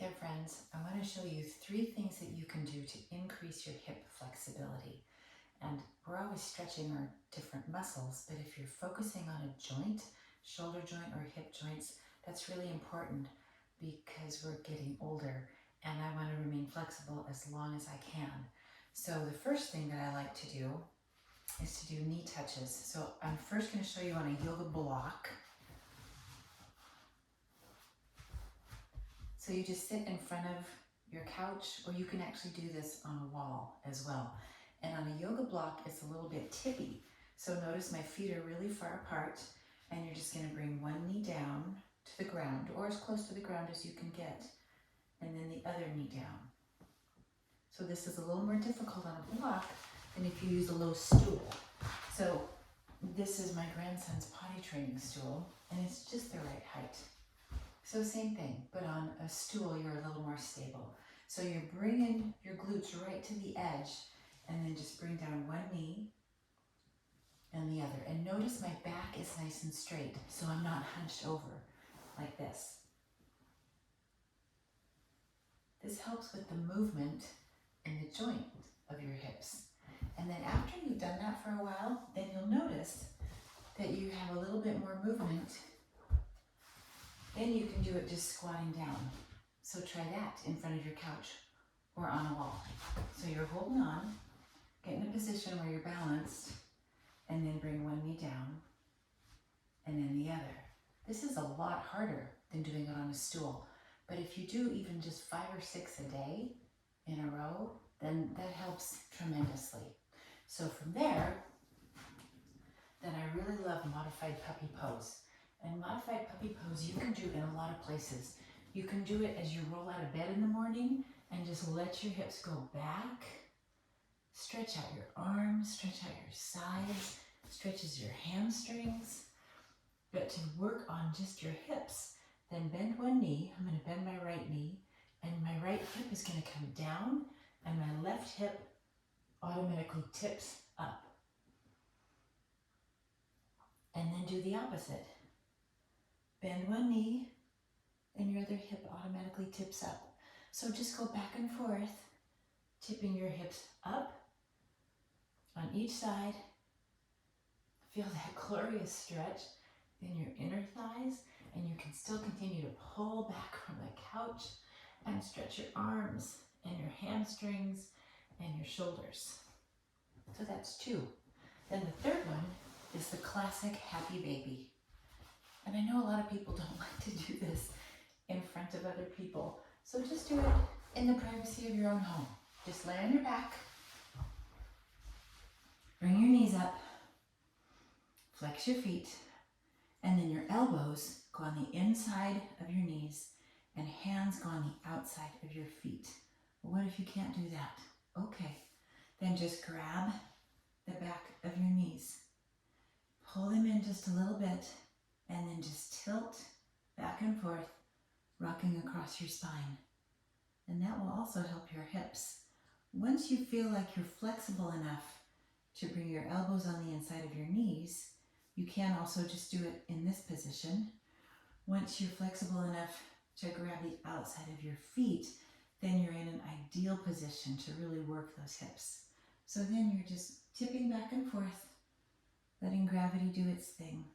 there, friends. I want to show you 3 things that you can do to increase your hip flexibility. And we're always stretching our different muscles, but if you're focusing on a joint, shoulder joint or hip joints, that's really important because we're getting older and I want to remain flexible as long as I can. So the first thing that I like to do is to do knee touches. So I'm first going to show you on a yoga block. So you just sit in front of your couch, or you can actually do this on a wall as well. And on a yoga block, it's a little bit tippy. So notice my feet are really far apart, and you're just going to bring one knee down to the ground, or as close to the ground as you can get, and then the other knee down. So this is a little more difficult on a block than if you use a low stool. So this is my grandson's potty training stool, and it's just the right height. So same thing, but on a stool, you're a little more stable. So you're bringing your glutes right to the edge, and then just bring down one knee and the other. And notice my back is nice and straight, so I'm not hunched over like this. This helps with the movement in the joint of your hips. And then after you've done that for a while, then you'll notice that you have a little bit more movement. Then you can do it just squatting down. So try that in front of your couch or on a wall. So you're holding on, get in a position where you're balanced, and then bring one knee down, and then the other. This is a lot harder than doing it on a stool. But if you do even just 5 or 6 a day in a row, then that helps tremendously. So from there, then I really love modified puppy pose. And modified puppy pose you can do in a lot of places. You can do it as you roll out of bed in the morning and just let your hips go back. Stretch out your arms, stretch out your sides, stretches your hamstrings. But to work on just your hips, then bend one knee. I'm going to bend my right knee, and my right hip is going to come down, and my left hip automatically tips up. And then do the opposite. Bend one knee, and your other hip automatically tips up. So just go back and forth, tipping your hips up on each side. Feel that glorious stretch in your inner thighs, and you can still continue to pull back from the couch and stretch your arms and your hamstrings and your shoulders. So that's 2. Then the third one is the classic happy baby. And I know a lot of people don't like to do this in front of other people. So just do it in the privacy of your own home. Just lay on your back, bring your knees up, flex your feet, and then your elbows go on the inside of your knees and hands go on the outside of your feet. Well, what if you can't do that? Okay, then just grab the back of your knees, pull them in just a little bit, and then just tilt back and forth, rocking across your spine. And that will also help your hips. Once you feel like you're flexible enough to bring your elbows on the inside of your knees, you can also just do it in this position. Once you're flexible enough to grab the outside of your feet, then you're in an ideal position to really work those hips. So then you're just tipping back and forth, letting gravity do its thing,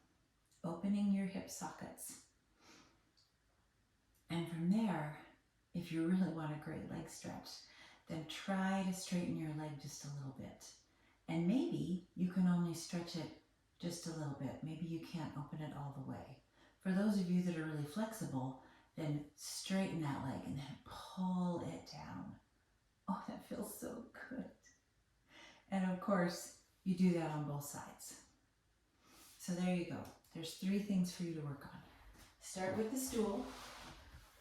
opening your hip sockets. And from there, if you really want a great leg stretch, then try to straighten your leg just a little bit. And maybe you can only stretch it just a little bit. Maybe you can't open it all the way. For those of you that are really flexible, then straighten that leg and then pull it down. Oh, that feels so good. And of course, you do that on both sides. So there you go. There's 3 things for you to work on. Start with the stool,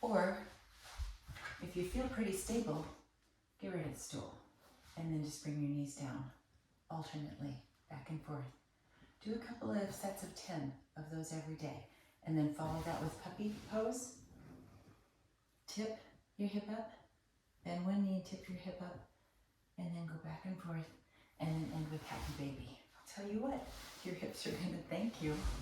or if you feel pretty stable, get rid of the stool and then just bring your knees down alternately, back and forth. Do a couple of sets of 10 of those every day, and then follow that with puppy pose. Tip your hip up, bend one knee, tip your hip up, and then go back and forth, and then end with happy baby. I'll tell you what, your hips are going to thank you.